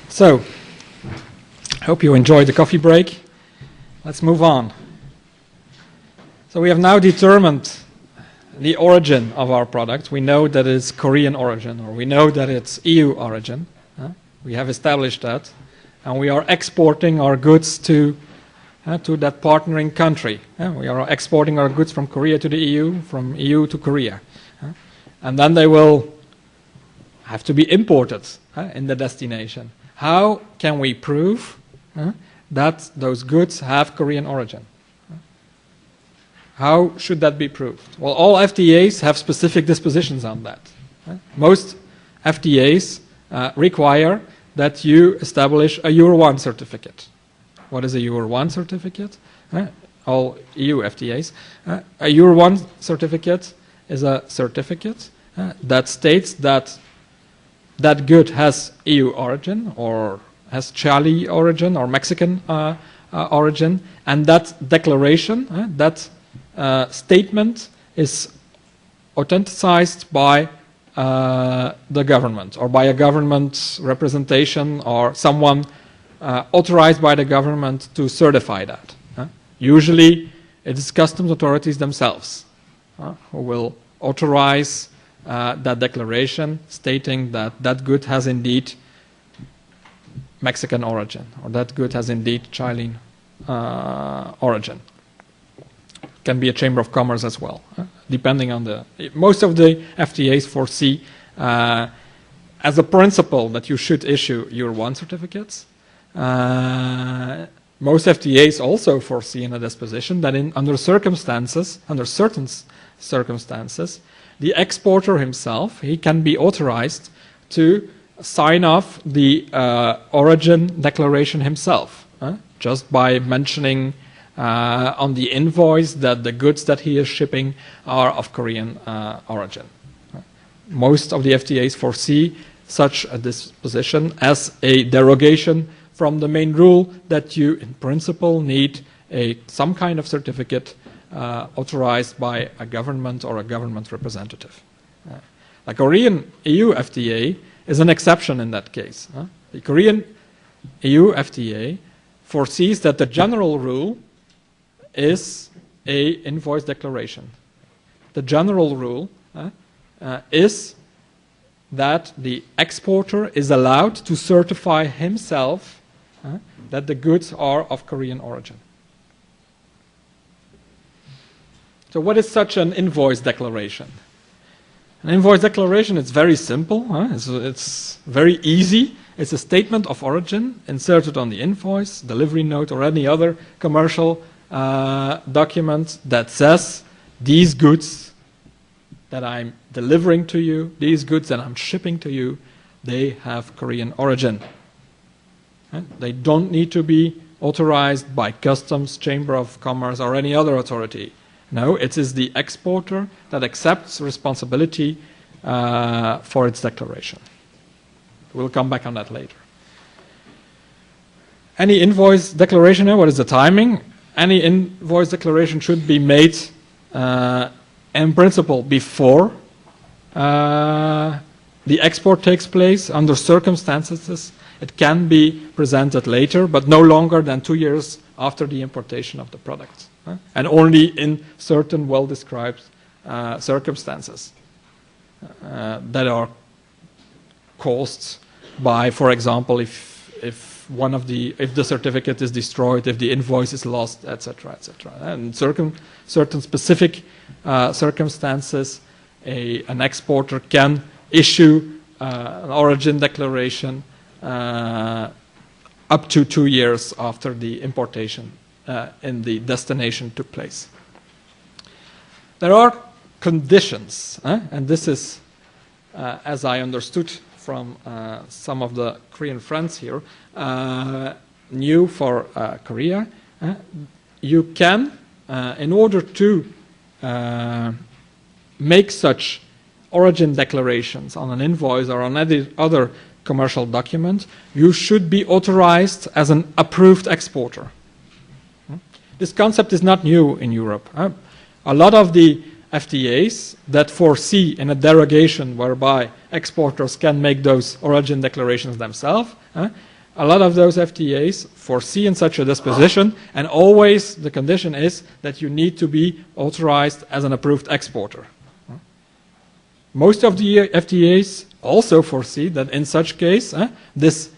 So, hope you enjoyed the coffee break. Let's move on. So we have now determined the origin of our product. We know that it's Korean origin, or we know that it's EU origin. We have established that. And we are exporting our goods to that partnering country. We are exporting our goods from Korea to the EU, from EU to Korea. And then they will have to be imported in the destination. How can we prove that those goods have Korean origin? How should that be proved? Well, all FTAs have specific dispositions on that. Most FTAs require that you establish a Euro 1 certificate. What is a Euro 1 certificate? All EU FTAs. A Euro 1 certificate is a certificate that states that that good has EU origin, or has Chile origin, or Mexican origin, and that declaration, that statement is authenticized by the government, or by a government representation, or someone authorized by the government to certify that. Usually it is customs authorities themselves who will authorize that declaration stating that that good has indeed Mexican origin, or that good has indeed Chilean origin. Can be a Chamber of Commerce as well, depending on the... Most of the FTAs foresee as a principle that you should issue Euro 1 certificates. Most FTAs also foresee in a disposition that under certain circumstances, the exporter himself, he can be authorized to sign off the origin declaration himself, just by mentioning on the invoice that the goods that he is shipping are of Korean origin. Most of the FTAs foresee such a disposition as a derogation from the main rule that you, in principle, need some kind of certificate authorized by a government or a government representative. The Korean EU FTA is an exception in that case. The Korean EU FTA foresees that the general rule is a invoice declaration. The general rule is that the exporter is allowed to certify himself that the goods are of Korean origin. So what is such an invoice declaration? An invoice declaration is very simple. It's very easy. It's a statement of origin inserted on the invoice, delivery note, or any other commercial document that says these goods that I'm delivering to you, these goods that I'm shipping to you, they have Korean origin. They don't need to be authorized by Customs, Chamber of Commerce, or any other authority. No, it is the exporter that accepts responsibility for its declaration. We'll come back on that later. Any invoice declaration, what is the timing? Any invoice declaration should be made in principle before the export takes place. Under circumstances, it can be presented later, but no longer than 2 years after the importation of the product. And only in certain well-described circumstances that are caused by, for example, if the certificate is destroyed, if the invoice is lost, etc., etc. And certain specific circumstances, an exporter can issue an origin declaration up to 2 years after the importation in the destination took place. There are conditions, and this is, as I understood from some of the Korean friends here, new for Korea. You can, in order to make such origin declarations on an invoice or on any other commercial document, you should be authorized as an approved exporter. This concept is not new in Europe. A lot of the FTAs that foresee in a derogation whereby exporters can make those origin declarations themselves a lot of those FTAs foresee in such a disposition, and always the condition is that you need to be authorized as an approved exporter. Most of the FTAs also foresee that in such case, this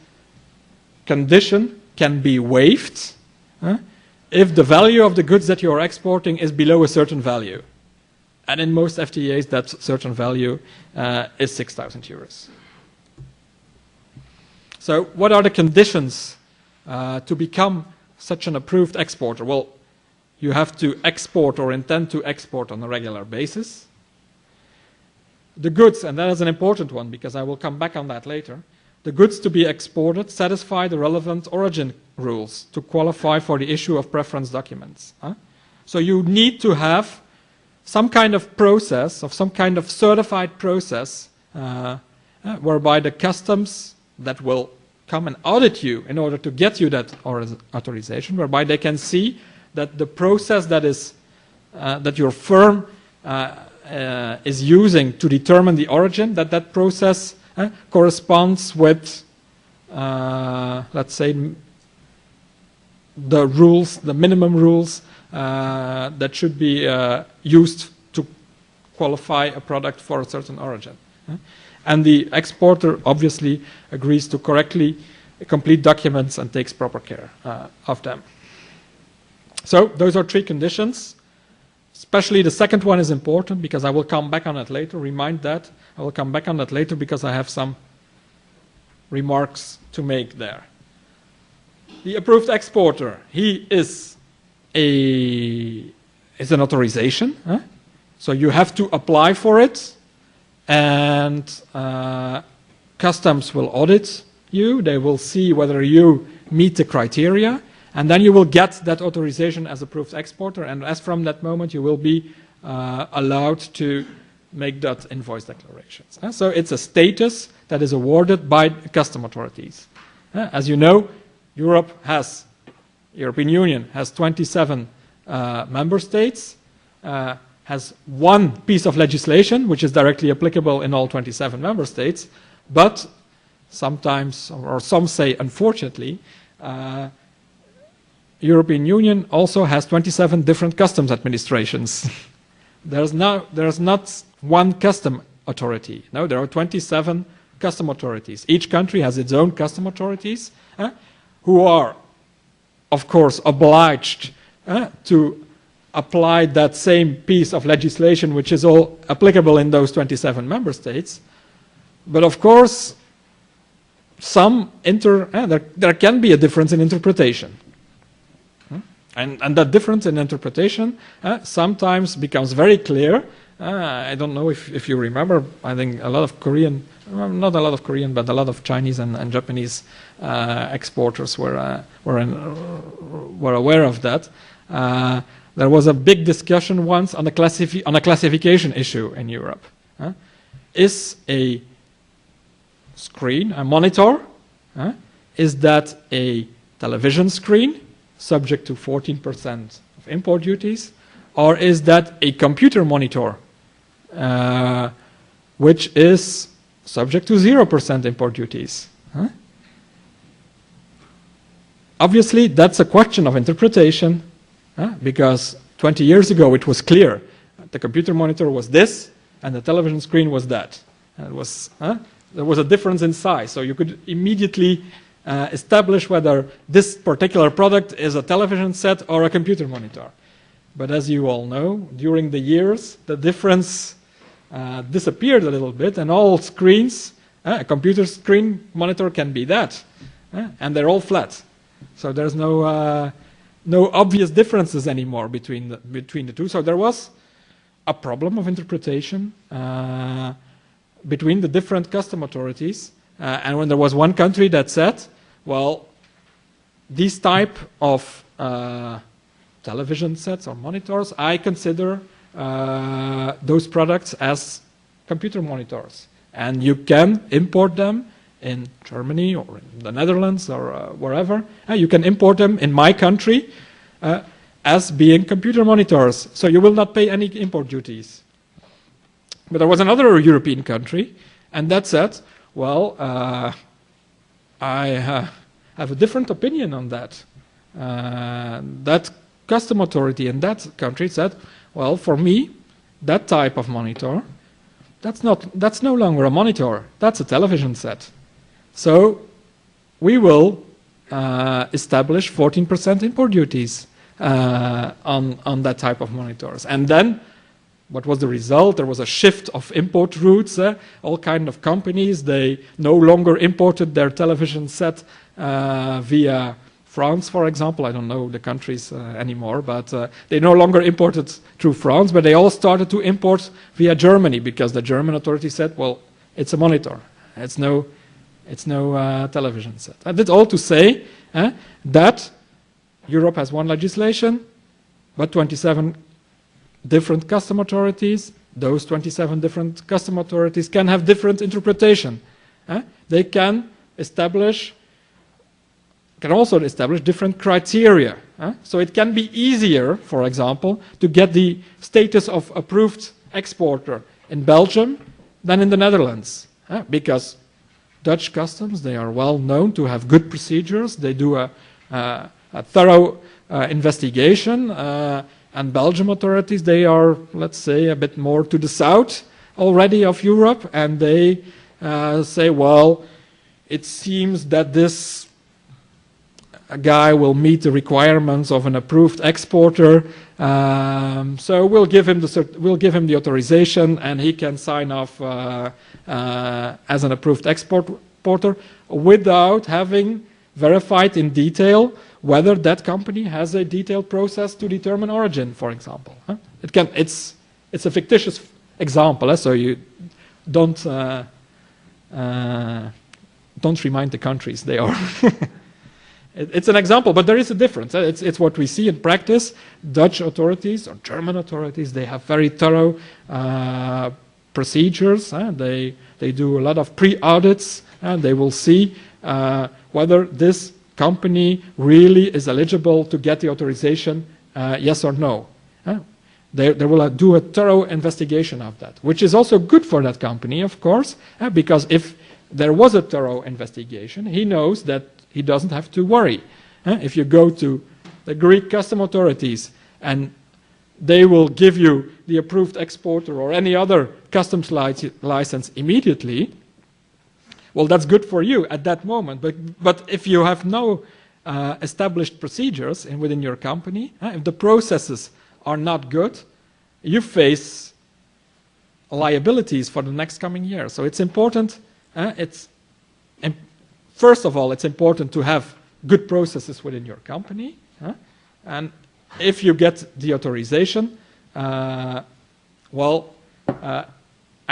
condition can be waived if the value of the goods that you are exporting is below a certain value. And in most FTAs, that certain value is 6,000 euros. So what are the conditions to become such an approved exporter? Well, you have to export or intend to export on a regular basis. The goods, and that is an important one because I will come back on that later, the goods to be exported satisfy the relevant origin rules to qualify for the issue of preference documents. So you need to have some kind of process, of some kind of certified process, whereby the customs that will come and audit you in order to get you that authorization, whereby they can see that the process that is that your firm is using to determine the origin, that process corresponds with, let's say, the rules, the minimum rules that should be used to qualify a product for a certain origin. And the exporter obviously agrees to correctly complete documents and takes proper care of them. So those are three conditions. Especially the second one is important because I will come back on it later. Remind that. I will come back on that later because I have some remarks to make there. The approved exporter, he is an authorization. So you have to apply for it, and customs will audit you. They will see whether you meet the criteria, and then you will get that authorization as approved exporter, and as from that moment you will be allowed to make that invoice declarations. So it's a status that is awarded by custom authorities. As you know, European Union has 27 member states, has one piece of legislation which is directly applicable in all 27 member states, but sometimes, or some say unfortunately, European Union also has 27 different customs administrations. There's not one custom authority. No, there are 27 custom authorities. Each country has its own custom authorities who are, of course, obliged to apply that same piece of legislation which is all applicable in those 27 member states. But of course, there can be a difference in interpretation. And that difference in interpretation sometimes becomes very clear. I don't know if you remember, I think a lot of Korean, not a lot of Korean, but a lot of Chinese and Japanese exporters were aware of that. There was a big discussion once on a classification issue in Europe. Is a screen, a monitor, is that a television screen subject to 14% of import duties, or is that a computer monitor which is subject to 0% import duties? Obviously, that's a question of interpretation, because 20 years ago it was clear. The computer monitor was this, and the television screen was that. And there was a difference in size, so you could immediately establish whether this particular product is a television set or a computer monitor. But as you all know, during the years, the difference disappeared a little bit, and all screens, a computer screen monitor can be that, and they're all flat. So there's no obvious differences anymore between the two. So there was a problem of interpretation between the different custom authorities, and when there was one country that said, well, these type of television sets or monitors, I consider those products as computer monitors, and you can import them in Germany or in the Netherlands or wherever. You can import them in my country as being computer monitors, so you will not pay any import duties. But there was another European country, and that said, well, I have a different opinion on that. That custom authority in that country said, well, for me, that type of monitor, that's no longer a monitor, that's a television set. So we will establish 14% import duties on that type of monitors. And then what was the result? There was a shift of import routes. All kind of companies, they no longer imported their television set via France, for example. I don't know the countries anymore, but they no longer imported through France, but they all started to import via Germany because the German authority said, well, it's a monitor. It's no television set. And that's all to say that Europe has one legislation, but 27 different custom authorities. Those 27 different custom authorities can have different interpretation. They can also establish different criteria. So it can be easier, for example, to get the status of approved exporter in Belgium than in the Netherlands, because Dutch customs, they are well known to have good procedures. They do a thorough investigation. And Belgian authorities, they are, let's say, a bit more to the south already of Europe, and they say, well, it seems that this guy will meet the requirements of an approved exporter, so we'll give him the authorization, and he can sign off as an approved exporter without having verified in detail whether that company has a detailed process to determine origin, for example. It's a fictitious example, so you don't remind the countries they are. It's an example, but there is a difference. It's what we see in practice. Dutch authorities or German authorities, they have very thorough procedures. They do a lot of pre-audits, and they will see whether this company really is eligible to get the authorization, yes or no. They will do a thorough investigation of that, which is also good for that company, of course, because if there was a thorough investigation, he knows that he doesn't have to worry. If you go to the Greek custom authorities and they will give you the approved exporter or any other customs license immediately, well, that's good for you at that moment. But if you have no established procedures within your company, if the processes are not good, you face liabilities for the next coming year. So it's important. First of all, it's important to have good processes within your company. And if you get the authorization, I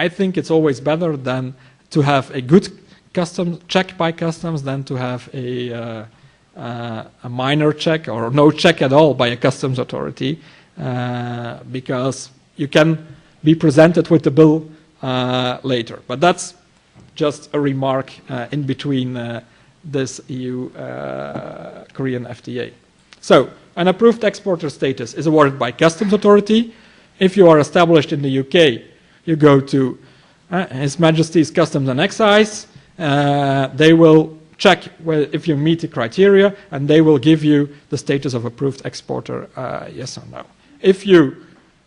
think it's always better than to have a good custom check by customs than to have a minor check or no check at all by a customs authority, because you can be presented with the bill later. But that's just a remark in between this EU-Korean FTA. So, an approved exporter status is awarded by customs authority. If you are established in the UK, you go to His Majesty's Customs and Excise. They will check if you meet the criteria, and they will give you the status of approved exporter, yes or no. If you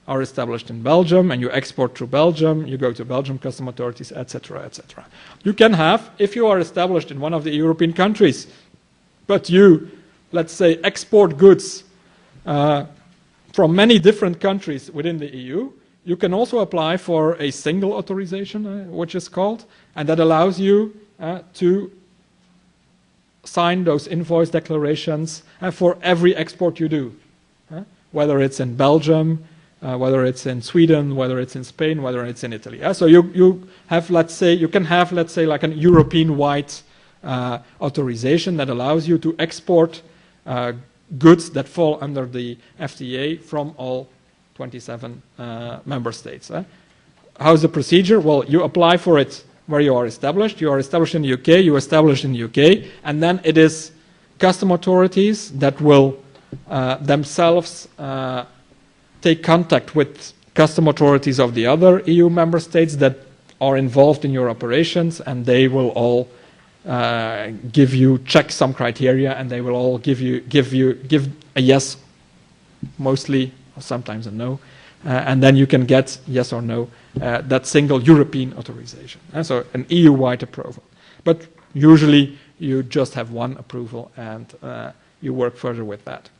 are established in Belgium and you export through Belgium, you go to Belgium custom authorities, etc., etc. You can have, if you are established in one of the European countries, but you, let's say, export goods from many different countries within the EU, you can also apply for a single authorization, which is called, and that allows you to sign those invoice declarations for every export you do, whether it's in Belgium, whether it's in Sweden, whether it's in Spain, whether it's in Italy. So you have, let's say, you can have, let's say, like an European-wide authorization that allows you to export goods that fall under the FTA from all 27 member states. How's the procedure? Well, you apply for it where you are established. You are established in the UK, you establish in the UK, and then it is custom authorities that will themselves take contact with custom authorities of the other EU member states that are involved in your operations, and they will all check some criteria, and they will all give a yes, mostly, or sometimes a no, and then you can get yes or no, that single European authorization. So an EU-wide approval. But usually you just have one approval, and you work further with that.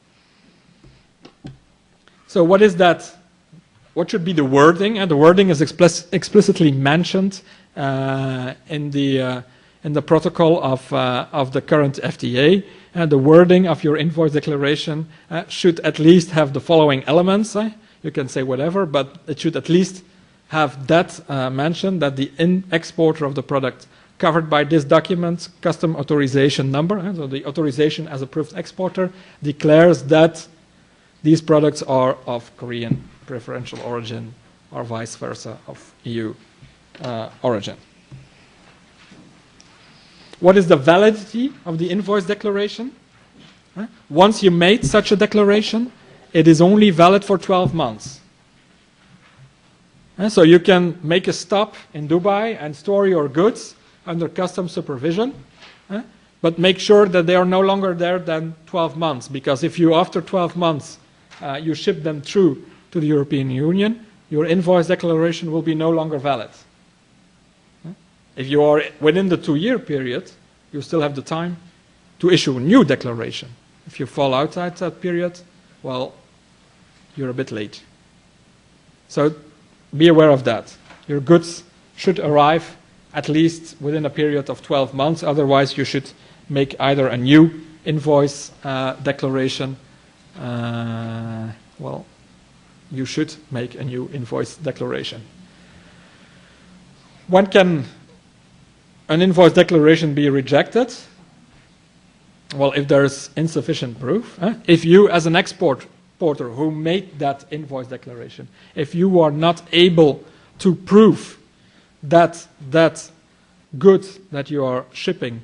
So what is that? What should be the wording? And the wording is explicitly mentioned in the protocol of the current FTA. The wording of your invoice declaration should at least have the following elements. You can say whatever, but it should at least have that mentioned, that the exporter of the product covered by this document, custom authorization number, so the authorization as approved exporter, declares that these products are of Korean preferential origin or vice versa of EU origin. What is the validity of the invoice declaration? Once you made such a declaration, it is only valid for 12 months. So you can make a stop in Dubai and store your goods under customs supervision, but make sure that they are no longer there than 12 months, because if you, after 12 months, you ship them through to the European Union, your invoice declaration will be no longer valid. If you are within the 2-year period, you still have the time to issue a new declaration. If you fall outside that period, well, you're a bit late. So be aware of that. Your goods should arrive at least within a period of 12 months. Otherwise, you should make either a new invoice declaration. Well, you should make a new invoice declaration. When can an invoice declaration be rejected? Well, if there is insufficient proof. If you, as an exporter who made that invoice declaration, if you are not able to prove that that good that you are shipping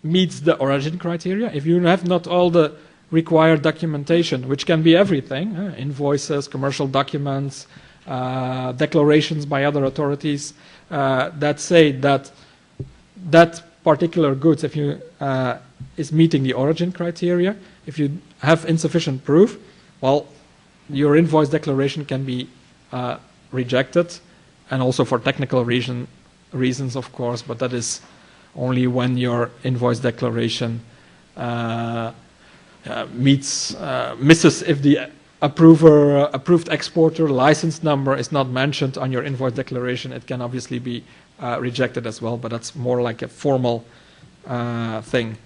meets the origin criteria, if you have not all the required documentation, which can be everything, invoices, commercial documents, declarations by other authorities that say that that particular goods, if you is meeting the origin criteria, if you have insufficient proof, well, your invoice declaration can be rejected, and also for technical reasons, of course, but that is only when your invoice declaration misses if the approved exporter license number is not mentioned on your invoice declaration. It can obviously be rejected as well, but that's more like a formal thing.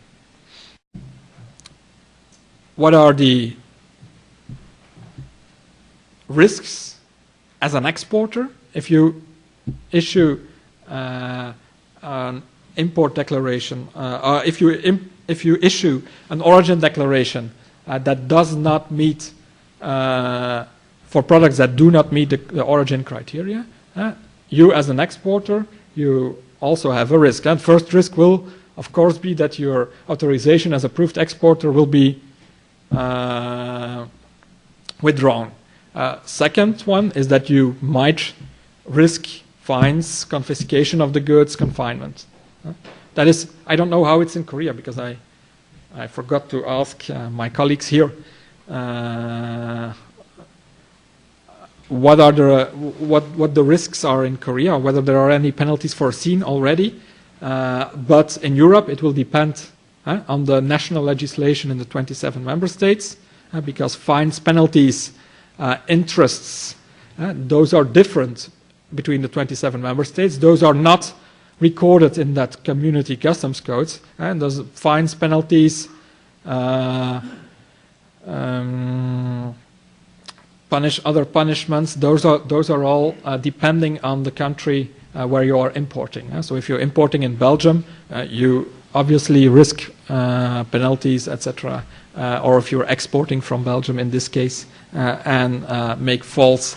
What are the risks as an exporter if you issue an import declaration, or if you issue an origin declaration that does not meet for products that do not meet the origin criteria? You, as an exporter, you also have a risk. And first risk will, of course, be that your authorization as approved exporter will be withdrawn. Second one is that you might risk fines, confiscation of the goods, confinement. That is, I don't know how it's in Korea, because I forgot to ask my colleagues here what the risks are in Korea, whether there are any penalties foreseen already. But in Europe, it will depend on the national legislation in the 27 member states, because fines, penalties, interests, those are different between the 27 member states. Those are not recorded in that community customs codes, and those fines, penalties, other punishments, those are all depending on the country where you are importing. So if you're importing in Belgium, you obviously risk penalties, etc. Or if you're exporting from Belgium in this case and make false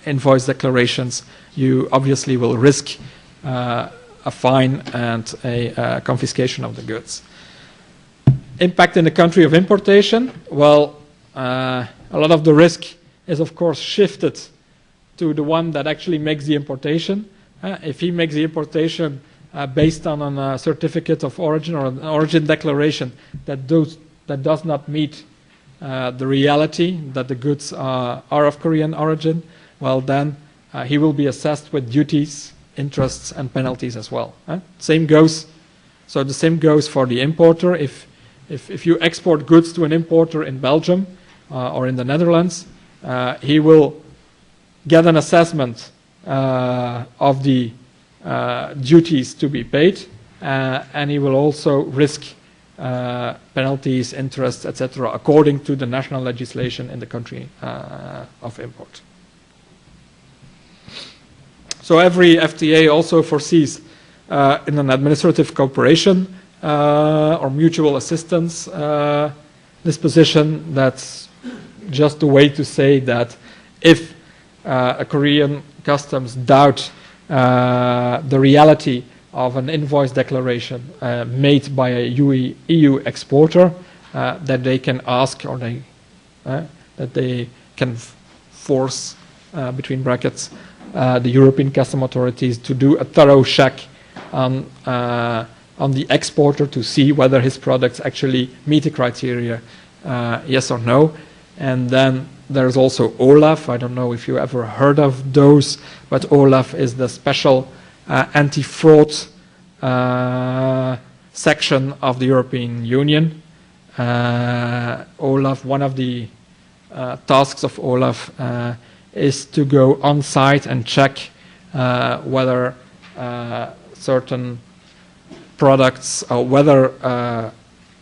invoice declarations, you obviously will risk a fine and a confiscation of the goods. Impact in the country of importation. Well, a lot of the risk is, of course, shifted to the one that actually makes the importation. If he makes the importation based on a certificate of origin or an origin declaration that does not meet the reality that the goods are of Korean origin, well then he will be assessed with duties, interests and penalties as well. Same goes. So the same goes for the importer. If you export goods to an importer in Belgium or in the Netherlands, he will get an assessment of the duties to be paid, and he will also risk penalties, interest, etc., according to the national legislation in the country of import. So every FTA also foresees in an administrative cooperation or mutual assistance disposition. That's just a way to say that if a Korean customs doubt the reality of an invoice declaration made by a EU exporter, that they can ask, or that they can force, between brackets, the European custom authorities to do a thorough check on the exporter to see whether his products actually meet the criteria, yes or no. And then there's also OLAF. I don't know if you ever heard of those, but OLAF is the special anti-fraud section of the European Union. OLAF, one of the tasks of OLAF is to go on site and check whether certain products, or whether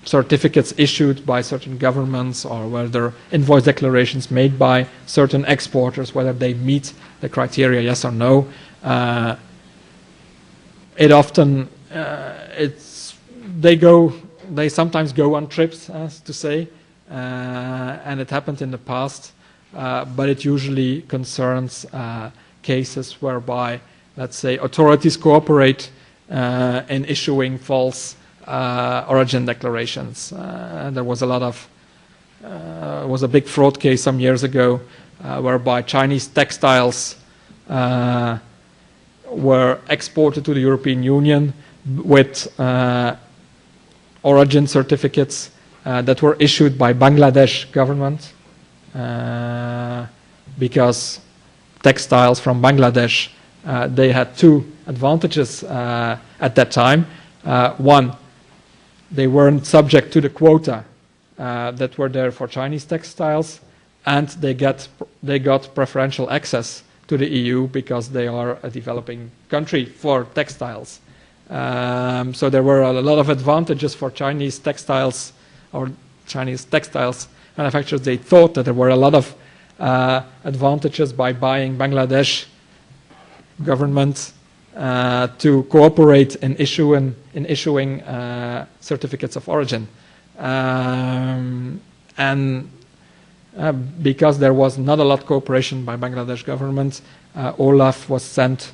certificates issued by certain governments, or whether invoice declarations made by certain exporters, whether they meet the criteria, yes or no. It often, they sometimes go on trips, as to say, and it happened in the past, but it usually concerns cases whereby, let's say, authorities cooperate in issuing false origin declarations. There was a lot of, was a big fraud case some years ago whereby Chinese textiles were exported to the European Union with origin certificates that were issued by Bangladesh government, because textiles from Bangladesh, they had two advantages at that time. One, they weren't subject to the quota that were there for Chinese textiles, and they got preferential access to the EU because they are a developing country for textiles. So there were a lot of advantages for Chinese textiles, or Chinese textiles manufacturers. They thought that there were a lot of advantages by buying Bangladesh government to cooperate in issuing certificates of origin, and because there was not a lot of cooperation by Bangladesh government, Olaf was sent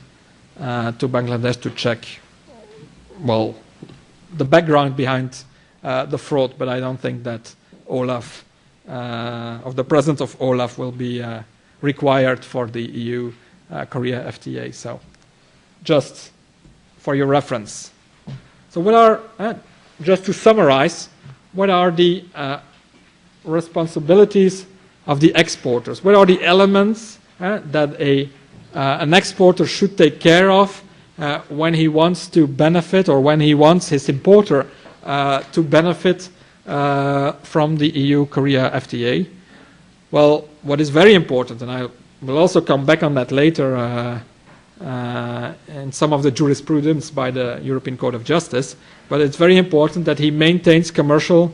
to Bangladesh to check, well, the background behind the fraud. But I don't think that Olaf, of the presence of Olaf, will be required for the EU Korea FTA. So, just for your reference. So, what are, just to summarize, what are the responsibilities of the exporters? What are the elements that an exporter should take care of when he wants to benefit, or when he wants his importer to benefit from the EU-Korea FTA? Well, what is very important, and I will also come back on that later in some of the jurisprudence by the European Court of Justice, but it's very important that he maintains commercial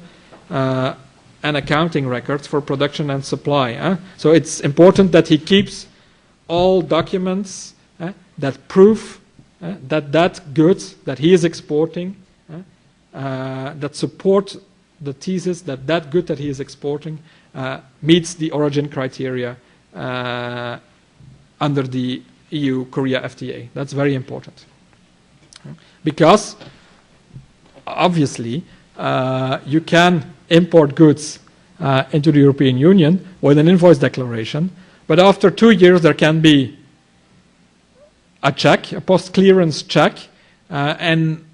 and accounting records for production and supply. So it's important that he keeps all documents that prove that goods that he is exporting, that support the thesis that good that he is exporting meets the origin criteria under the EU-Korea FTA. That's very important. Because, obviously, you can import goods into the European Union with an invoice declaration, but after 2 years there can be a check, a post-clearance check, And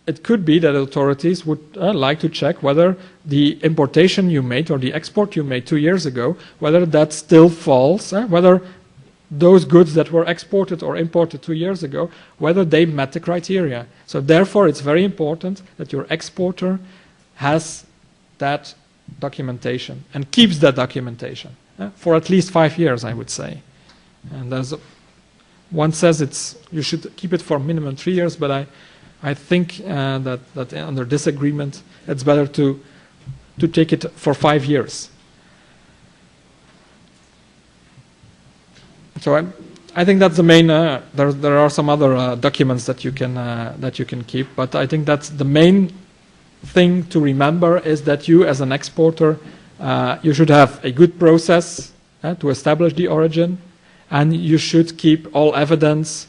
it could be that authorities would like to check whether the importation you made or the export you made 2 years ago, whether that still falls, whether those goods that were exported or imported 2 years ago, whether they met the criteria. So therefore, it's very important that your exporter has that documentation and keeps that documentation for at least 5 years, I would say. And one says you should keep it for minimum 3 years, but I think that under this agreement, it's better to take it for 5 years. So I think that's the main. There are some other documents that you can keep, but I think that's the main thing to remember is that you, as an exporter, you should have a good process to establish the origin, and you should keep all evidence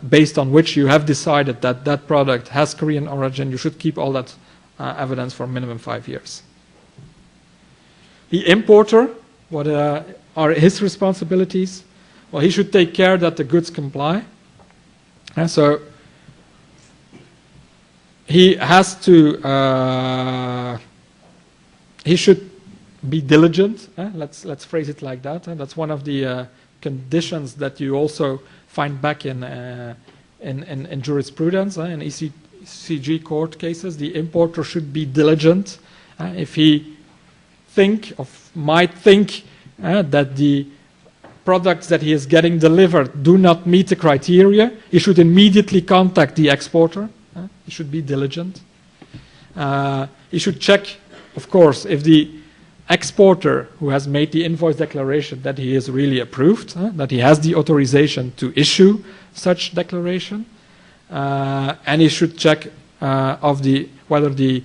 based on which you have decided that that product has Korean origin. You should keep all that evidence for minimum 5 years. The importer, what are his responsibilities? Well, he should take care that the goods comply. So he has to. He should be diligent. Let's phrase it like that. That's one of the conditions that you also find back in jurisprudence, in ECG court cases. The importer should be diligent. If he might think that the products that he is getting delivered do not meet the criteria, he should immediately contact the exporter. He should be diligent. He should check, of course, if the exporter who has made the invoice declaration that he is really approved, that he has the authorization to issue such declaration, and he should check whether the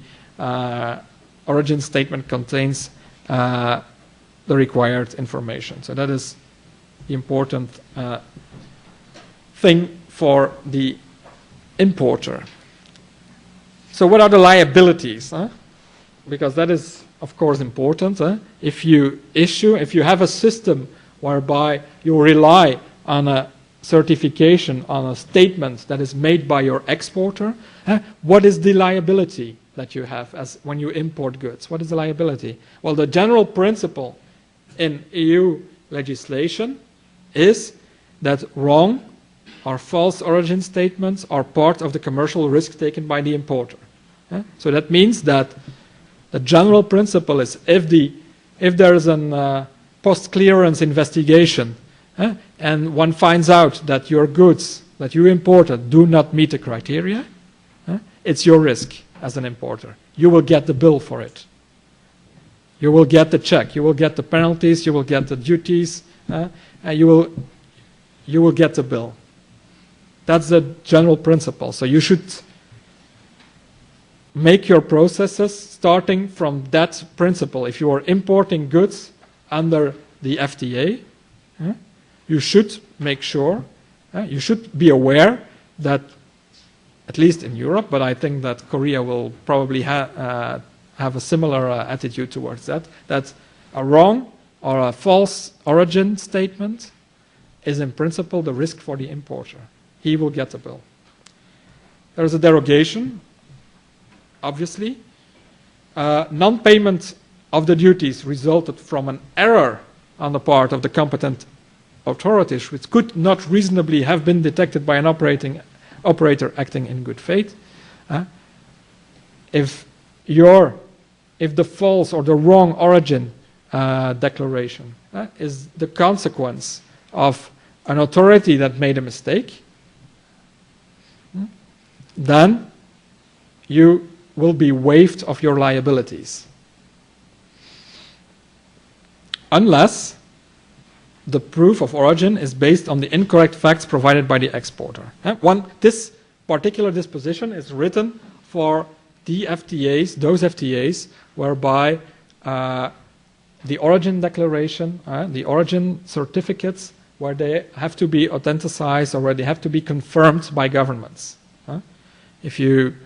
origin statement contains the required information. So that is the important thing for the importer. So what are the liabilities? Because that is, of course, important. If you have a system whereby you rely on a certification, on a statement that is made by your exporter, what is the liability that you have when you import goods? What is the liability? Well, the general principle in EU legislation is that wrong or false origin statements are part of the commercial risk taken by the importer. So that means that the general principle is if there is a post-clearance investigation and one finds out that your goods that you imported do not meet the criteria, it's your risk as an importer. You will get the bill for it. You will get the check. You will get the penalties. You will get the duties. And you will get the bill. That's the general principle. So you should make your processes starting from that principle. If you are importing goods under the FTA, you should make sure, you should be aware that, at least in Europe, but I think that Korea will probably have a similar attitude towards that a wrong or a false origin statement is in principle the risk for the importer. He will get the bill. There's a derogation, obviously. Non-payment of the duties resulted from an error on the part of the competent authorities, which could not reasonably have been detected by an operator acting in good faith. If the false or the wrong origin declaration is the consequence of an authority that made a mistake, then you will be waived of your liabilities. Unless the proof of origin is based on the incorrect facts provided by the exporter. This particular disposition is written for the FTAs, those FTAs whereby the origin declaration, the origin certificates, where they have to be authenticized or where they have to be confirmed by governments. If you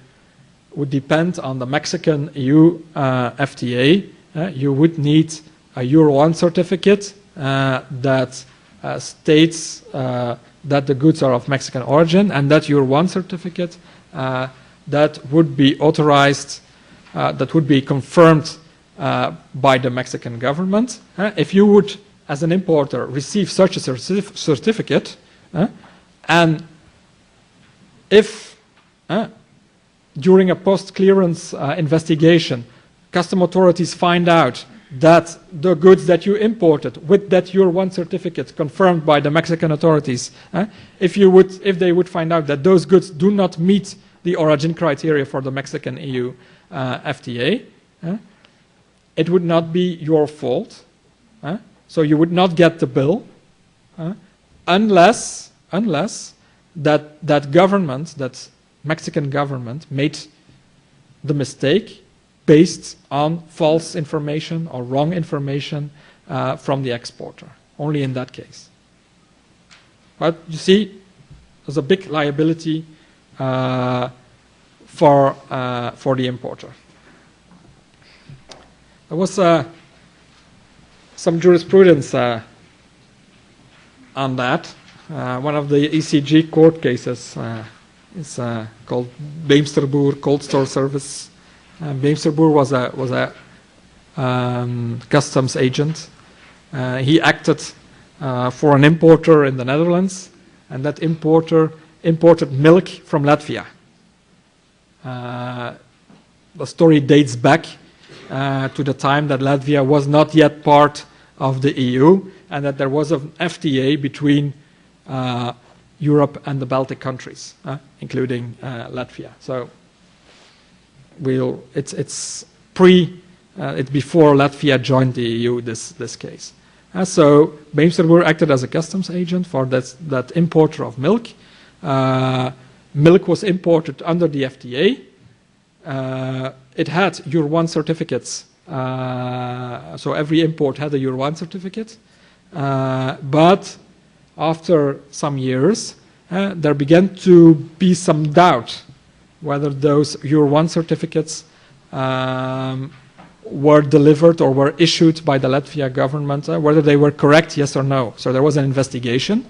would depend on the Mexican EU FTA, you would need a Euro 1 certificate that states that the goods are of Mexican origin, and that Euro 1 certificate that would be authorized, that would be confirmed by the Mexican government. If you would, as an importer, receive such a certificate, and if during a post-clearance investigation, custom authorities find out that the goods that you imported with that Euro 1 certificate confirmed by the Mexican authorities, if they would find out that those goods do not meet the origin criteria for the Mexican EU FTA, it would not be your fault. So you would not get the bill unless that government, that Mexican government, made the mistake based on false information or wrong information from the exporter. Only in that case. But you see, there's a big liability for the importer. There was some jurisprudence on that. One of the ECG court cases is called Beemsterboer Cold Store Service. Beemsterboer was a customs agent. He acted for an importer in the Netherlands, and that importer imported milk from Latvia. The story dates back to the time that Latvia was not yet part of the EU, and that there was an FTA between Europe and the Baltic countries, including Latvia. So it's before Latvia joined the EU. This case. So Beemsterboer acted as a customs agent for that importer of milk. Milk was imported under the FTA. It had Euro 1 certificates, so every import had a Euro 1 certificate. But after some years, there began to be some doubt whether those Euro 1 certificates were delivered or were issued by the Latvia government, whether they were correct, yes or no. So there was an investigation.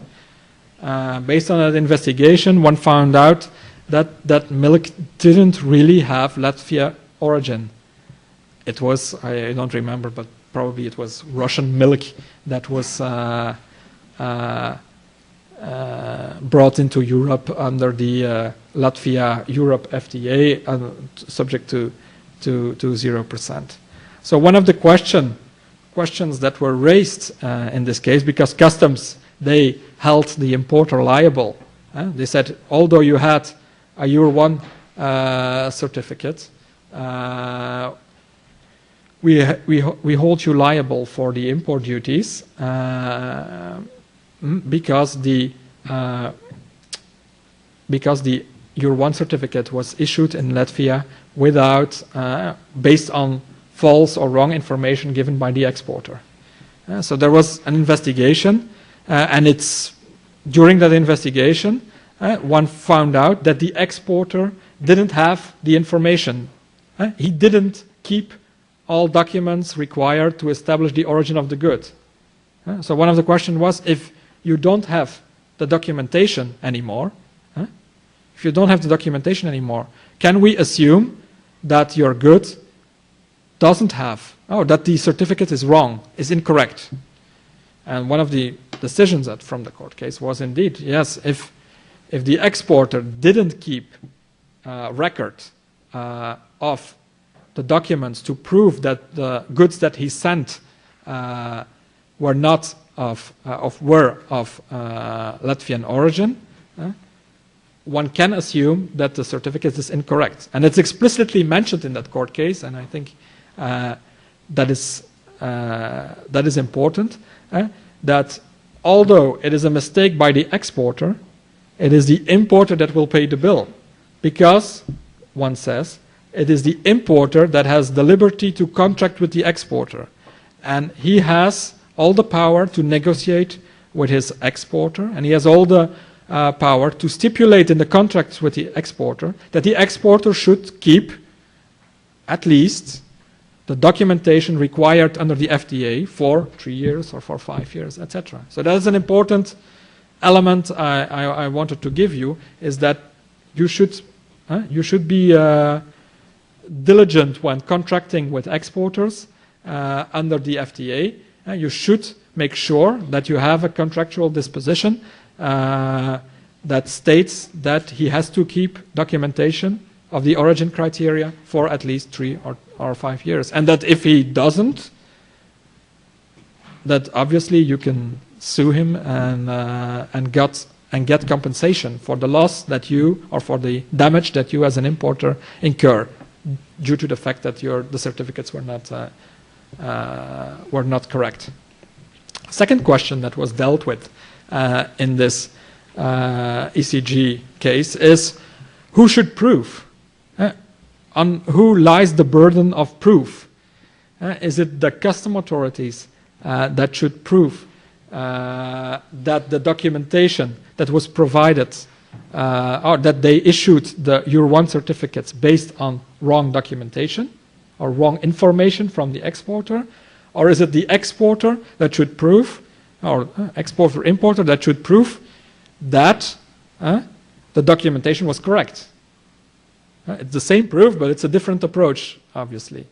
Based on that investigation, one found out that milk didn't really have Latvia origin. It was, I don't remember, but probably it was Russian milk that was brought into Europe under the Latvia-Europe FTA, subject to 0%. So one of the questions that were raised in this case, because customs, they held the importer liable. They said, although you had a Euro 1 certificate, we hold you liable for the import duties because the Euro 1 certificate was issued in Latvia without, based on false or wrong information given by the exporter. So there was an investigation, and during that investigation, one found out that the exporter didn't have the information. He didn't keep all documents required to establish the origin of the good. So one of the questions was, if you don't have the documentation anymore, can we assume that your good doesn't have, that the certificate is wrong, is incorrect? And one of the decisions from the court case was indeed, yes, if the exporter didn't keep record of the documents to prove that the goods that he sent were not of Latvian origin, one can assume that the certificate is incorrect. And it's explicitly mentioned in that court case, and I think that is important, that although it is a mistake by the exporter, it is the importer that will pay the bill, because, one says, it is the importer that has the liberty to contract with the exporter, and he has all the power to negotiate with his exporter, and he has all the power to stipulate in the contracts with the exporter that the exporter should keep at least the documentation required under the FTA for 3 years or for 5 years, etc. So that is an important element I wanted to give you is that you should be diligent when contracting with exporters under the FTA. You should make sure that you have a contractual disposition that states that he has to keep documentation of the origin criteria for at least 3 or 5 years, and that if he doesn't, that obviously you can sue him and get compensation for the loss that you, or for the damage that you as an importer incur due to the fact that the certificates were not correct. Second question that was dealt with in this ECG case is who should prove? On who lies the burden of proof? Is it the custom authorities that should prove that the documentation that was provided or that they issued the Euro 1 certificates based on wrong documentation or wrong information from the exporter? Or is it the exporter that should prove, or exporter-importer that should prove that the documentation was correct? It's the same proof, but it's a different approach, obviously.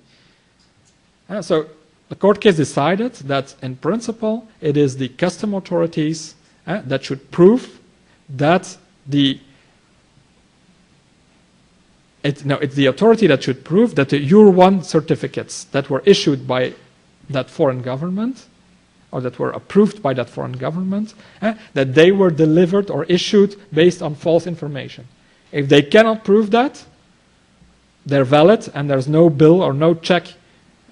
So the court case decided that, in principle, it is the custom authorities that should prove that it's the authority that should prove that the Euro 1 certificates that were issued by that foreign government, or that were approved by that foreign government, that they were delivered or issued based on false information. If they cannot prove that, they're valid, and there's no bill or no check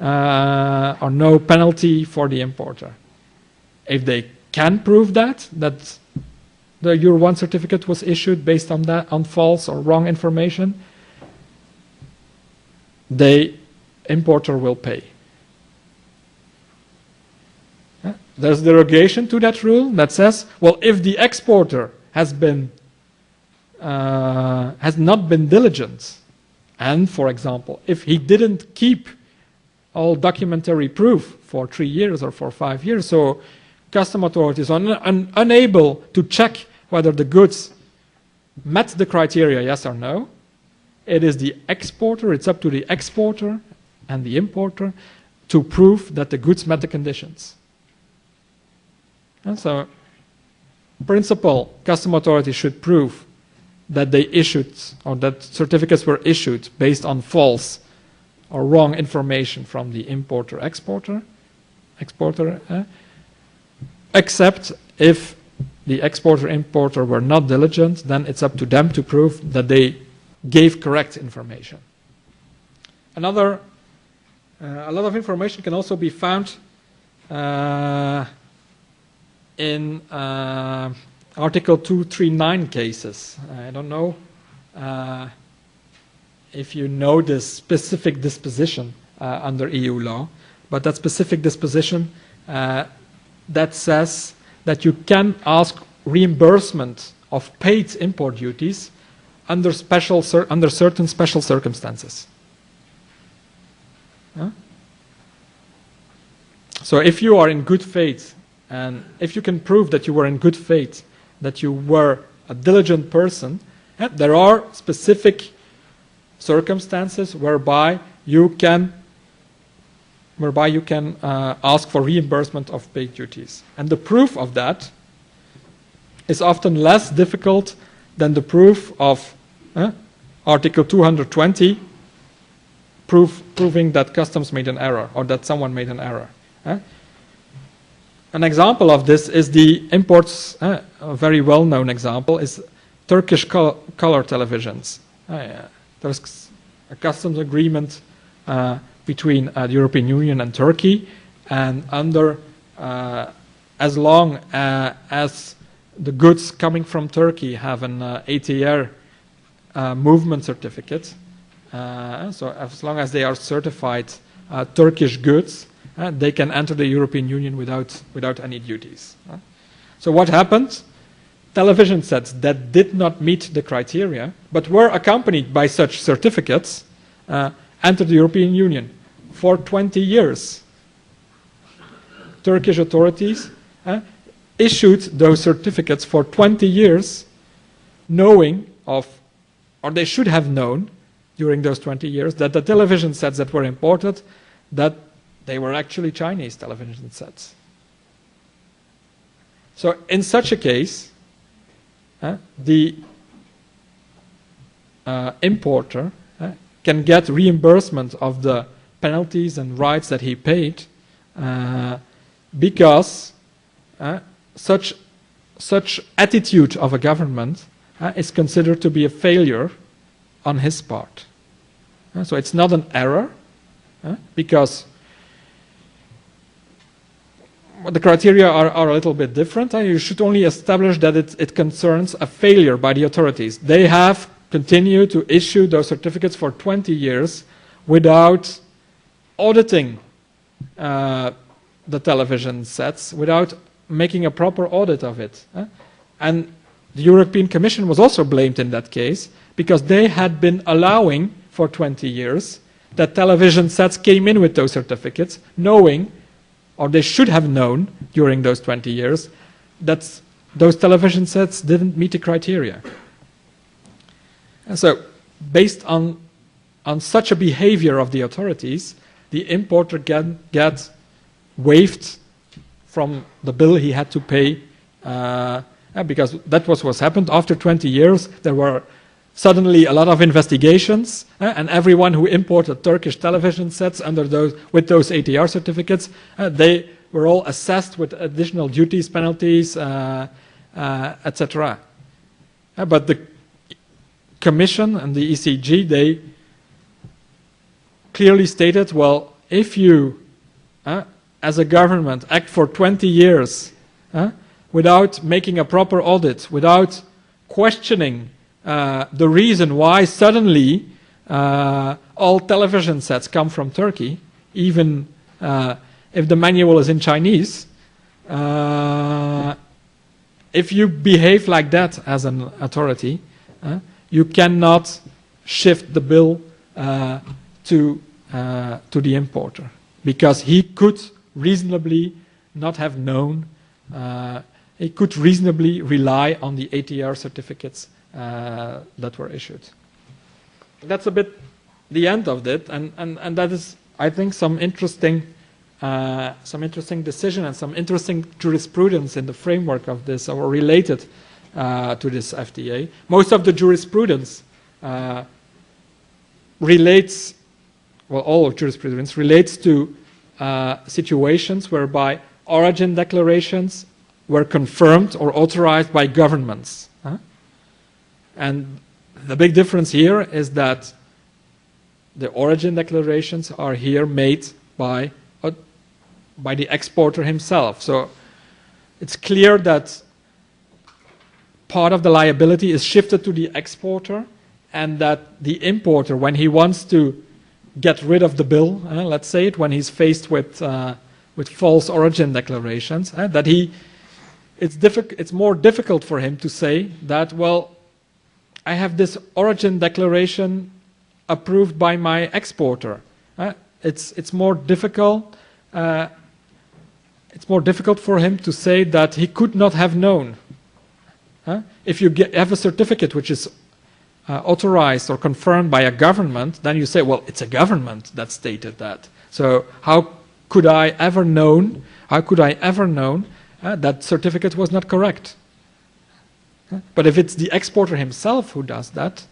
or no penalty for the importer. If they can prove that the Euro 1 certificate was issued based on false or wrong information, the importer will pay. There's derogation to that rule that says, well, if the exporter has not been diligent, and, for example, if he didn't keep all documentary proof for 3 years or for 5 years, so custom authorities are unable to check whether the goods met the criteria, yes or no, it is the exporter, it's up to the exporter and the importer to prove that the goods met the conditions. And so, in principle, custom authorities should prove that they issued, or that certificates were issued based on false or wrong information from the exporter, except if the exporter-importer were not diligent, then it's up to them to prove that they gave correct information. A lot of information can also be found in Article 239 cases. I don't know if you know this specific disposition under EU law, but that specific disposition that says that you can ask reimbursement of paid import duties under certain special circumstances. So if you are in good faith, and if you can prove that you were in good faith, that you were a diligent person, there are specific circumstances whereby you can ask for reimbursement of paid duties. And the proof of that is often less difficult than the proof of Article 220, proving that customs made an error, or that someone made an error. An example of this is the imports, a very well-known example, is Turkish color televisions. There's a customs agreement between the European Union and Turkey, and under as long as the goods coming from Turkey have an ATR movement certificate, so as long as they are certified Turkish goods, they can enter the European Union without any duties. So what happened? Television sets that did not meet the criteria, but were accompanied by such certificates, entered the European Union for 20 years. Turkish authorities issued those certificates for 20 years, knowing of, or they should have known during those 20 years, that the television sets that were imported, that they were actually Chinese television sets. So in such a case, the importer can get reimbursement of the penalties and rights that he paid because such attitude of a government is considered to be a failure on his part. So it's not an error because the criteria are a little bit different. You should only establish that it concerns a failure by the authorities. They have continued to issue those certificates for 20 years without auditing the television sets, without making a proper audit of it. And the European Commission was also blamed in that case because they had been allowing for 20 years that television sets came in with those certificates, knowing, or they should have known during those 20 years, that those television sets didn't meet the criteria. And so, based on such a behavior of the authorities, the importer can get waived from the bill he had to pay, because that was what happened. After 20 years, there were suddenly a lot of investigations, and everyone who imported Turkish television sets with those ATR certificates, they were all assessed with additional duties, penalties, etc. But the Commission and the ECG, they clearly stated, well, if you, as a government, act for 20 years without making a proper audit, without questioning the reason why suddenly all television sets come from Turkey, even if the manual is in Chinese, if you behave like that as an authority, you cannot shift the bill to the importer, because he could reasonably not have known, he could reasonably rely on the ATR certificates that were issued. That's a bit the end of it, and that is, I think, some interesting decision and some interesting jurisprudence in the framework of this, or related to this FTA. Most of the jurisprudence relates, well, all of jurisprudence relates to situations whereby origin declarations were confirmed or authorized by governments. And the big difference here is that the origin declarations are here made by the exporter himself. So it's clear that part of the liability is shifted to the exporter, and that the importer, when he wants to get rid of the bill, let's say it, when he's faced with false origin declarations, that it's more difficult for him to say that, well, I have this origin declaration approved by my exporter. It's more difficult. It's more difficult for him to say that he could not have known. If you have a certificate which is authorized or confirmed by a government, then you say, well, it's a government that stated that. So how could I ever known? How could I ever known that certificate was not correct? But if it's the exporter himself who does that,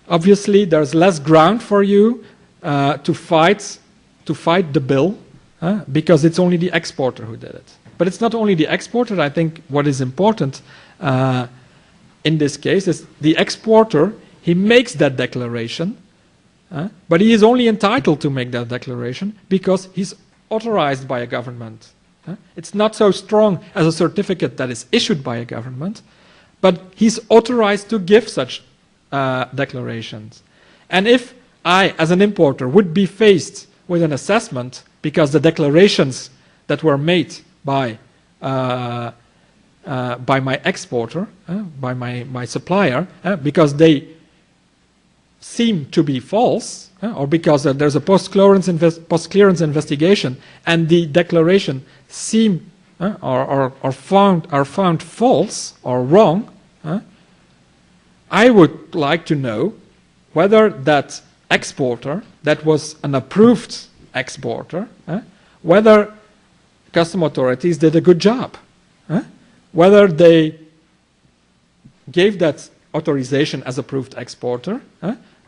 obviously there's less ground for you to fight the bill, because it's only the exporter who did it. But it's not only the exporter. I think what is important in this case is the exporter. He makes that declaration, but he is only entitled to make that declaration because he's authorized by a government. It's not so strong as a certificate that is issued by a government, but he's authorized to give such declarations. And if I, as an importer, would be faced with an assessment because the declarations that were made by my exporter, by my supplier, because they seem to be false, or because there's a post-clearance investigation and the declaration seem are found false or wrong, I would like to know whether that exporter, that was an approved exporter, whether custom authorities did a good job, whether they gave that authorization as approved exporter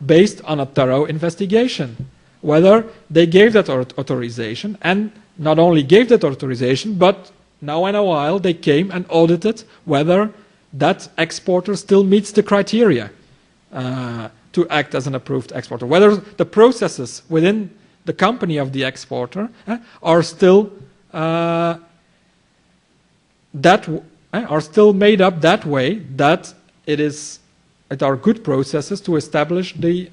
based on a thorough investigation, whether they gave that authorization and not only gave that authorization, but now in a while they came and audited whether that exporter still meets the criteria to act as an approved exporter, whether the processes within the company of the exporter are still made up that way that it are good processes to establish the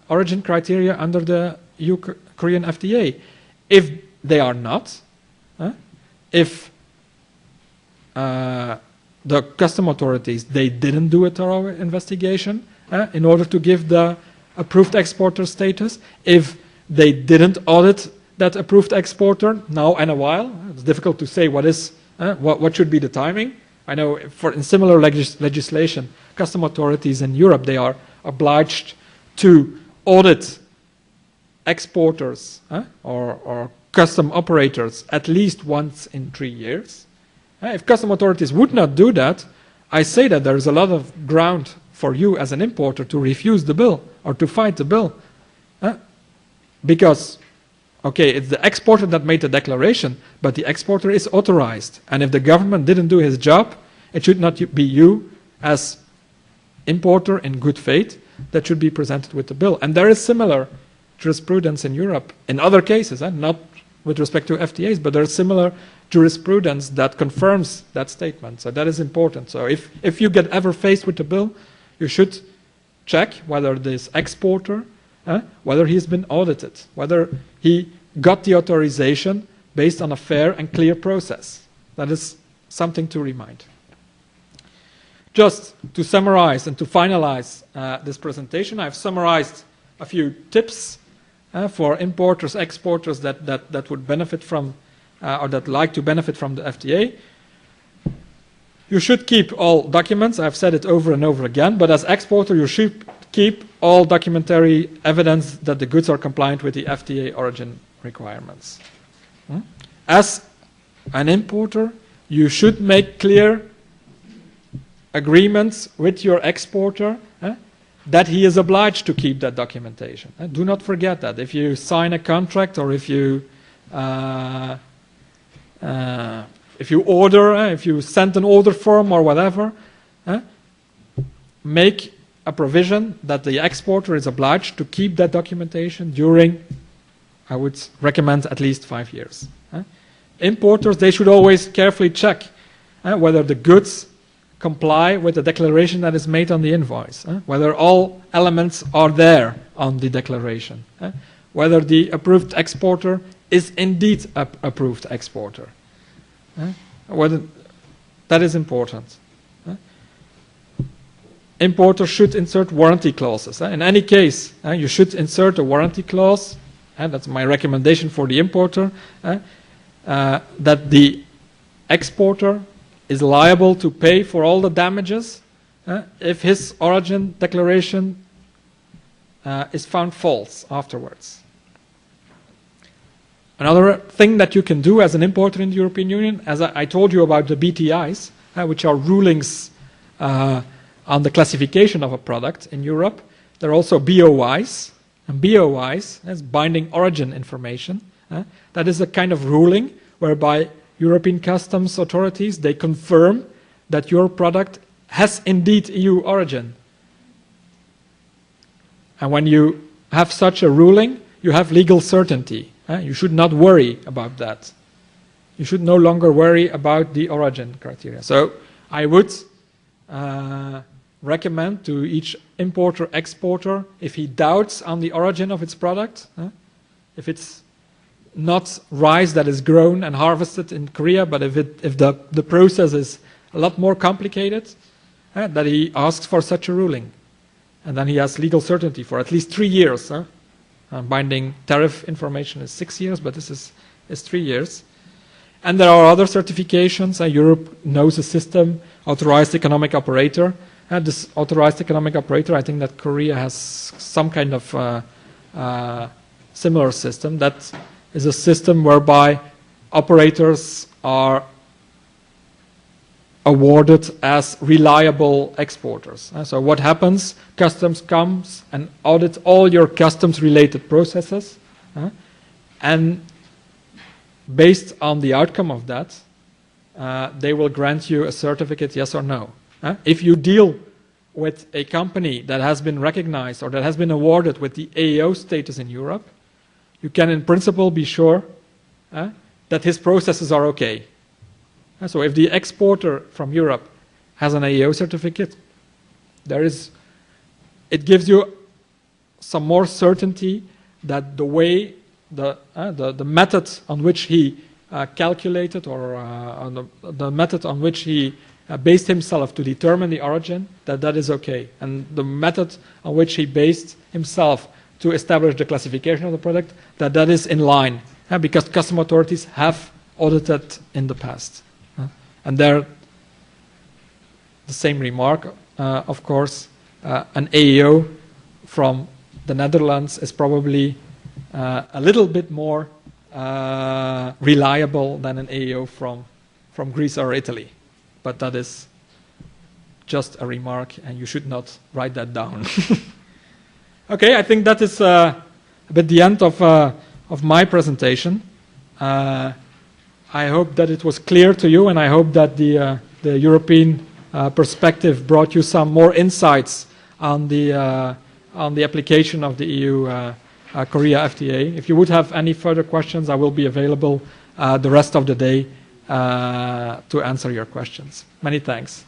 origin criteria under the EU-Korean FTA. If they are not, if the custom authorities, they didn't do a thorough investigation in order to give the approved exporter status, if they didn't audit that approved exporter now and a while, it's difficult to say what should be the timing. I know in similar legislation, custom authorities in Europe, they are obliged to audit exporters or custom operators at least once in 3 years. If custom authorities would not do that, I say that there is a lot of ground for you as an importer to refuse the bill or to fight the bill. Because, okay, it's the exporter that made the declaration, but the exporter is authorized. And if the government didn't do his job, it should not be you as importer in good faith that should be presented with the bill. And there is similar jurisprudence in Europe in other cases, not with respect to FTAs, but there is similar jurisprudence that confirms that statement. So that is important. So if you get ever faced with the bill, you should check whether this exporter, whether he's been audited, whether he got the authorization based on a fair and clear process. That is something to remind. Just to summarize and to finalize this presentation, I've summarized a few tips for importers, exporters that would benefit from or that like to benefit from the FTA. You should keep all documents. I've said it over and over again, but as exporter you should keep all documentary evidence that the goods are compliant with the FTA origin requirements. As an importer, you should make clear agreements with your exporter that he is obliged to keep that documentation. Do not forget that. If you sign a contract or if you order, if you send an order form or whatever, make a provision that the exporter is obliged to keep that documentation during, I would recommend, at least 5 years. Importers, they should always carefully check whether the goods comply with the declaration that is made on the invoice, whether all elements are there on the declaration, whether the approved exporter is indeed an approved exporter. Whether that is important. Importers should insert warranty clauses. In any case, you should insert a warranty clause, that's my recommendation for the importer, that the exporter is liable to pay for all the damages if his origin declaration is found false afterwards. Another thing that you can do as an importer in the European Union, as I told you about the BTIs, which are rulings on the classification of a product in Europe, there are also BOIs, and BOIs as binding origin information. That is a kind of ruling whereby European customs authorities, they confirm that your product has indeed EU origin. And when you have such a ruling, you have legal certainty. You should not worry about that. You should no longer worry about the origin criteria. So I would recommend to each importer, exporter, if he doubts on the origin of its product, if it's not rice that is grown and harvested in Korea, but if the process is a lot more complicated, that he asks for such a ruling. And then he has legal certainty for at least 3 years. Binding tariff information is 6 years, but this is 3 years. And there are other certifications. Europe knows a system, authorized economic operator. This authorized economic operator, I think that Korea has some kind of similar system. That is a system whereby operators are awarded as reliable exporters. So what happens? Customs comes and audits all your customs-related processes, and based on the outcome of that, they will grant you a certificate, yes or no. If you deal with a company that has been recognized or that has been awarded with the AO status in Europe, you can in principle be sure that his processes are okay. So if the exporter from Europe has an AO certificate, it gives you some more certainty that the way, the method on which he calculated, or on the method on which he based himself to determine the origin, that is okay. And the method on which he based himself to establish the classification of the product, that is in line, because custom authorities have audited in the past. And there, the same remark, of course, an AEO from the Netherlands is probably a little bit more reliable than an AEO from Greece or Italy. But that is just a remark, and you should not write that down. Okay, I think that is a bit the end of my presentation. I hope that it was clear to you, and I hope that the European perspective brought you some more insights on the application of the EU-Korea FTA. If you would have any further questions, I will be available the rest of the day to answer your questions. Many thanks.